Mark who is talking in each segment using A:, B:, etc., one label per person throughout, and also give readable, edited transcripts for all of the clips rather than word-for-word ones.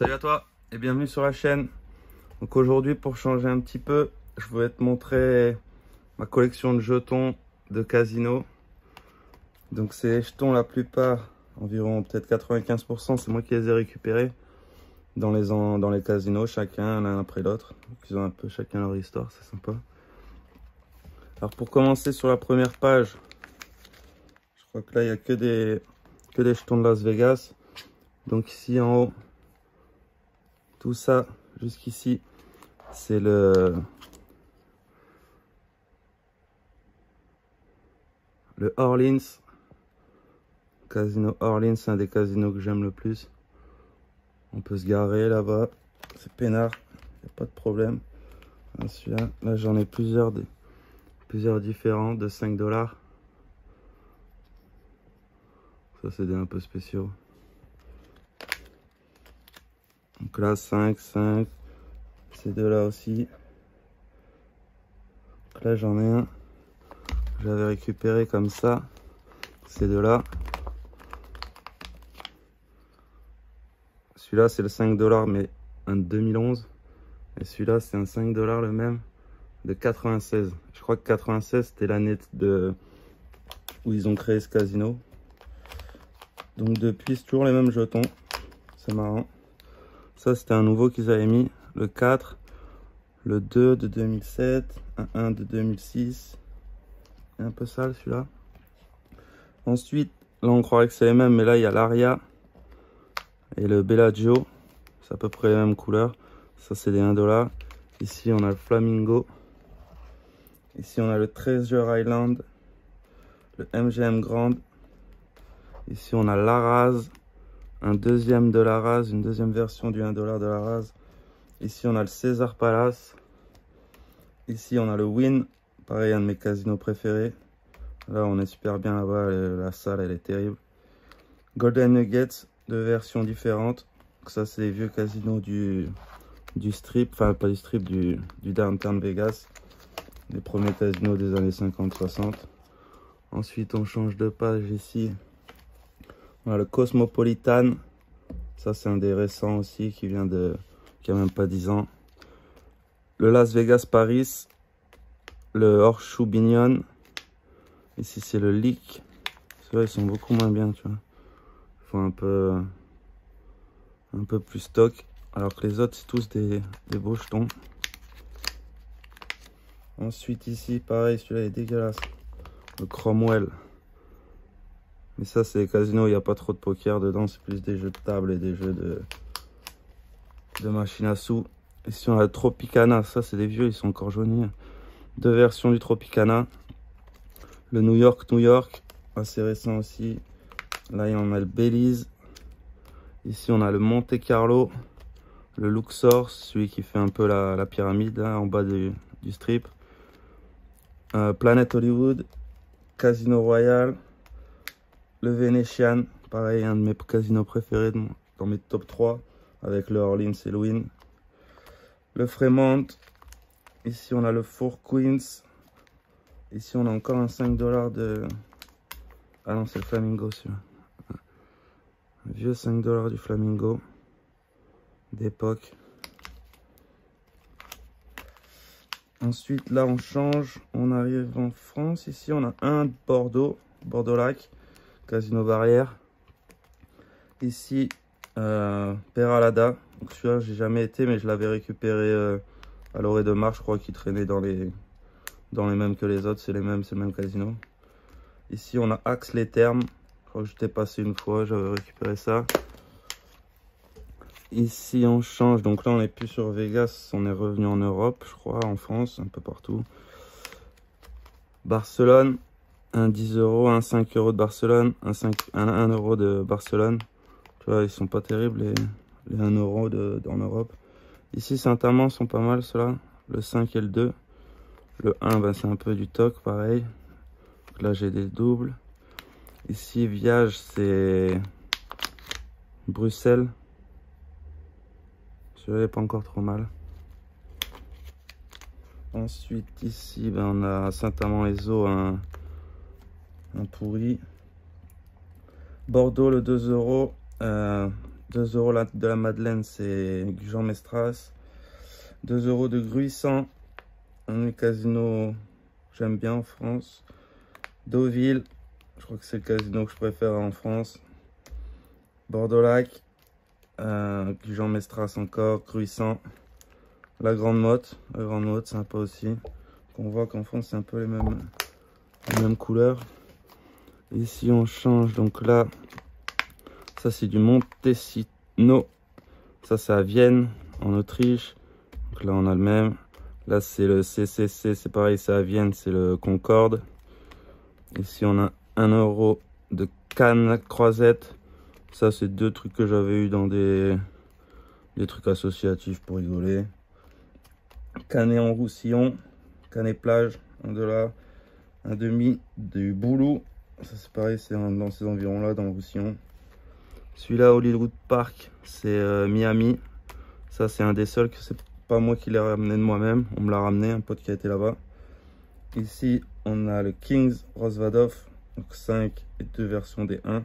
A: Salut à toi et bienvenue sur la chaîne. Donc aujourd'hui, pour changer un petit peu, je voulais te montrer ma collection de jetons de casino. Donc ces jetons, la plupart, environ peut-être 95%, c'est moi qui les ai récupérés dans les casinos, chacun l'un après l'autre. Ils ont un peu chacun leur histoire, c'est sympa. Alors pour commencer sur la première page, je crois que là il n'y a que des jetons de Las Vegas. Donc ici en haut, tout ça jusqu'ici, c'est le Orleans. Casino Orleans, c'est un des casinos que j'aime le plus. On peut se garer là-bas, c'est peinard, il n'y a pas de problème. Celui-là, là j'en ai plusieurs différents de 5 $. Ça c'est des un peu spéciaux. Donc là 5, ces deux-là aussi. Donc là j'en ai un, j'avais récupéré comme ça, ces deux-là. Celui-là c'est le 5 $ mais un de 2011. Et celui-là c'est un 5 $ le même de 96. Je crois que 96 c'était l'année où ils ont créé ce casino. Donc depuis c'est toujours les mêmes jetons. C'est marrant. Ça c'était un nouveau qu'ils avaient mis. Le 4, le 2 de 2007, un 1 de 2006. Un peu sale celui-là. Ensuite, là on croirait que c'est les mêmes, mais là il y a l'Aria et le Bellagio. C'est à peu près les mêmes couleurs. Ça c'est des 1 $. Ici on a le Flamingo. Ici on a le Treasure Island, le MGM Grand. Ici on a l'Araz, un deuxième de l'Araz, une deuxième version du 1 $ de l'Araz. Ici on a le Caesar Palace. Ici on a le Wynn, pareil un de mes casinos préférés. Là on est super bien là-bas, la salle elle est terrible. Golden Nuggets, deux versions différentes. Donc ça c'est les vieux casinos du strip, enfin pas du strip, du downtown Vegas. Les premiers casinos des années 50-60. Ensuite on change de page ici. On a le Cosmopolitan. Ça c'est un des récents aussi qui a même pas 10 ans. Le Las Vegas Paris. Le Horseshoe Binion. Ici c'est le Leak. Ceux-là ils sont beaucoup moins bien, tu vois. Il faut un peu plus stock. Alors que les autres c'est tous des beaux jetons. Ensuite ici pareil, celui-là est dégueulasse. Le Cromwell. Mais ça c'est les casinos, il n'y a pas trop de poker dedans, c'est plus des jeux de table et des jeux de machine à sous. Ici on a le Tropicana, ça c'est des vieux, ils sont encore jaunis. Deux versions du Tropicana. Le New York, assez récent aussi. Là on a le Belize. Ici on a le Monte Carlo. Le Luxor, celui qui fait un peu la pyramide là, en bas du strip. Planet Hollywood. Casino Royal. Le Venetian, pareil, un de mes casinos préférés dans mes top 3, avec le Orleans et le Wynn. Le Fremont, ici on a le Four Queens, ici on a encore un 5 $ de... Ah non, c'est le Flamingo celui-là. Un vieux 5 $ du Flamingo, d'époque. Ensuite là on change, on arrive en France, ici on a un Bordeaux-Lac. Casino Barrière. Ici, Peralada. Donc celui-là, j'ai jamais été, mais je l'avais récupéré à l'Orée de Mar. Je crois qu'il traînait dans les mêmes que les autres. C'est le même casino. Ici, on a Axe-les-Thermes. Je crois que j'étais passé une fois, j'avais récupéré ça. Ici, on change. Donc là, on n'est plus sur Vegas. On est revenu en Europe, je crois, en France, un peu partout. Barcelone. Un 10 €, un 5 € de Barcelone, un 1 € de Barcelone. Tu vois, ils sont pas terribles les 1 € en Europe. Ici, Saint-Amand sont pas mal ceux-là. Le 5 et le 2. Le 1, ben, c'est un peu du toc, pareil. Donc là, j'ai des doubles. Ici, Viage, c'est Bruxelles. Celui-là n'est pas encore trop mal. Ensuite, ici, ben, on a Saint-Amand-les-Eaux, un pourri. Bordeaux le 2 €, 2 euros de la Madeleine, c'est Jean Mestras. 2 euros de Gruissant. Un casino j'aime bien en France. Deauville, je crois que c'est le casino que je préfère en France. Bordeaux-Lac, Jean Mestras encore, Gruissant. La Grande Motte, sympa aussi. On voit qu'en France c'est un peu les mêmes couleurs. Ici on change, donc là, ça c'est du Montesino. Ça c'est à Vienne, en Autriche. Donc là on a le même. Là c'est le CCC, c'est pareil, c'est à Vienne, c'est le Concorde. Ici on a 1 euro de Cannes Croisette. Ça c'est 2 trucs que j'avais eu dans des trucs associatifs pour rigoler. Canet en Roussillon, Canet plage, 1 $. Un demi du Boulou. Ça c'est pareil, c'est dans ces environs là, dans le Roussillon. Celui-là, Hollywood Park, c'est Miami. Ça c'est un des seuls que c'est pas moi qui l'ai ramené de moi-même. On me l'a ramené, un pote qui a été là-bas. Ici, on a le Kings Rosvadov. Donc 5 et 2 versions des 1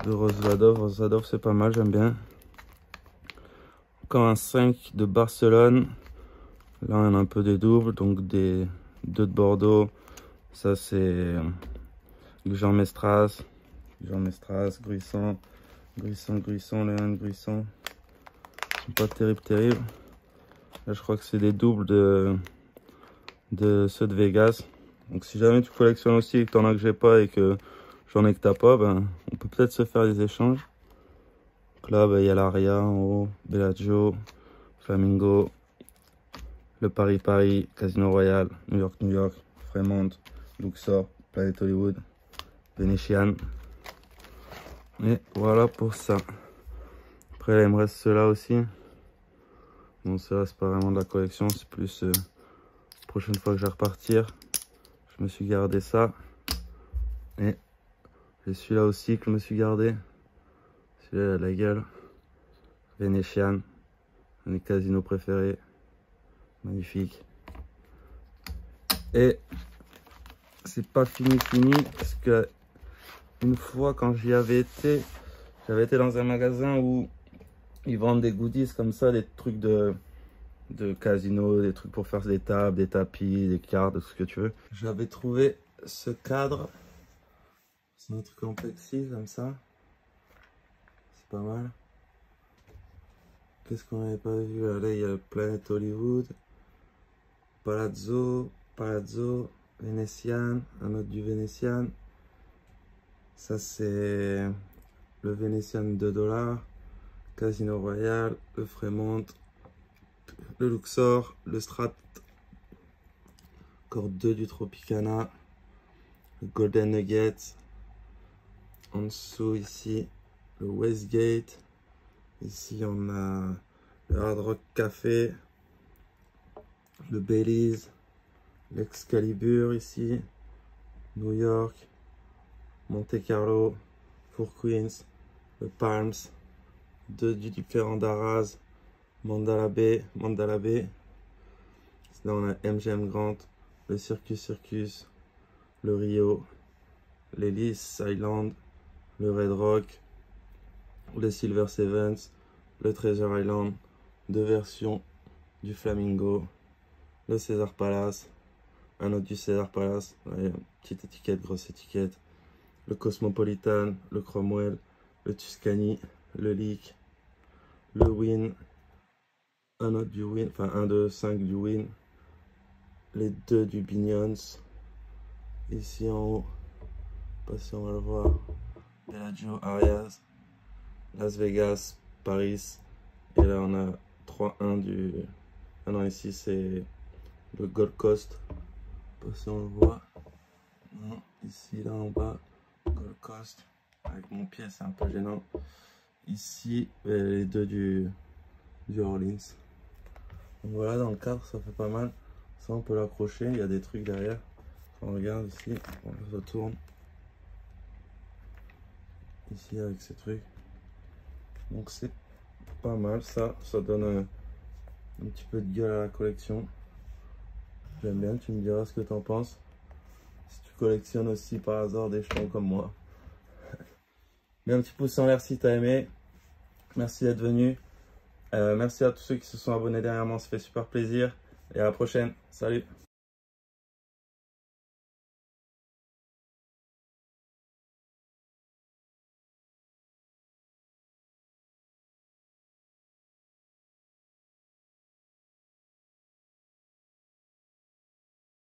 A: de Rosvadov. Rosvadov c'est pas mal, j'aime bien. Encore un 5 de Barcelone. Là on a un peu des doubles, donc des 2 de Bordeaux. Ça c'est Jean Mestras, Gruissant, le 1 de Gruissant. Ils sont pas terribles. Là je crois que c'est des doubles de ceux de Vegas. Donc si jamais tu collectionnes aussi et que t'en as que j'ai pas et que j'en ai que t'as pas, ben on peut peut-être se faire des échanges. Donc là il y a l'Aria en haut, Bellagio, Flamingo, le Paris, Casino Royal, New York, Fremont, Luxor, Planet Hollywood, Venetian. Et voilà pour ça. Après là, il me reste ceux-là aussi. Bon, ceux-là c'est pas vraiment de la collection, c'est plus prochaine fois que je vais repartir. Je me suis gardé ça. Et j'ai celui-là aussi que je me suis gardé. Celui-là a de la gueule. Venetian, un de mes casinos préférés. Magnifique. Et c'est pas fini parce que une fois quand j'y avais été, j'avais été dans un magasin où ils vendent des goodies comme ça, des trucs de casino, des trucs pour faire des tables, des tapis, des cartes, tout ce que tu veux. J'avais trouvé ce cadre. C'est un truc en plexi comme ça. C'est pas mal. Qu'est-ce qu'on n'avait pas vu? Là, il y a le Planet Hollywood, Palazzo, Venetian, un autre du Venetian. Ça c'est le Venetian de 2 $. Casino Royal, le Fremont, le Luxor, le Strat, encore 2 du Tropicana, le Golden Nugget. En dessous ici, le Westgate. Ici on a le Hard Rock Café, le Belize, l'Excalibur ici, New York, Monte Carlo, Four Queens, le Palms, 2 du différent d'Arras, Mandala Bay. Là on a MGM Grand, le Circus, le Rio, l'Ellis Island, le Red Rock, le Silver Sevens, le Treasure Island, 2 versions du Flamingo, le Caesar Palace, un autre du Caesar Palace, ouais, petite étiquette, grosse étiquette, le Cosmopolitan, le Cromwell, le Tuscany, le Leak, le Wynn, un autre du Wynn, enfin 1, 2, 5 du Wynn, les 2 du Binions, ici en haut, je sais pas si on va le voir, Bellagio, Arias, Las Vegas, Paris, et là on a 3-1 du... Ah non, ici c'est le Gold Coast, je sais pas si on le voit, non, ici là en bas, Gold Coast, avec mon pied c'est un peu gênant, ici les 2 du Orleans. Donc voilà, dans le cadre ça fait pas mal, ça on peut l'accrocher, il y a des trucs derrière, on regarde ici, on se tourne, ici avec ces trucs. Donc c'est pas mal, ça donne un petit peu de gueule à la collection. J'aime bien, tu me diras ce que tu en penses. Si tu collectionnes aussi par hasard des jetons comme moi. Mets un petit pouce en l'air si tu as aimé. Merci d'être venu. Merci à tous ceux qui se sont abonnés dernièrement, ça fait super plaisir. Et à la prochaine. Salut!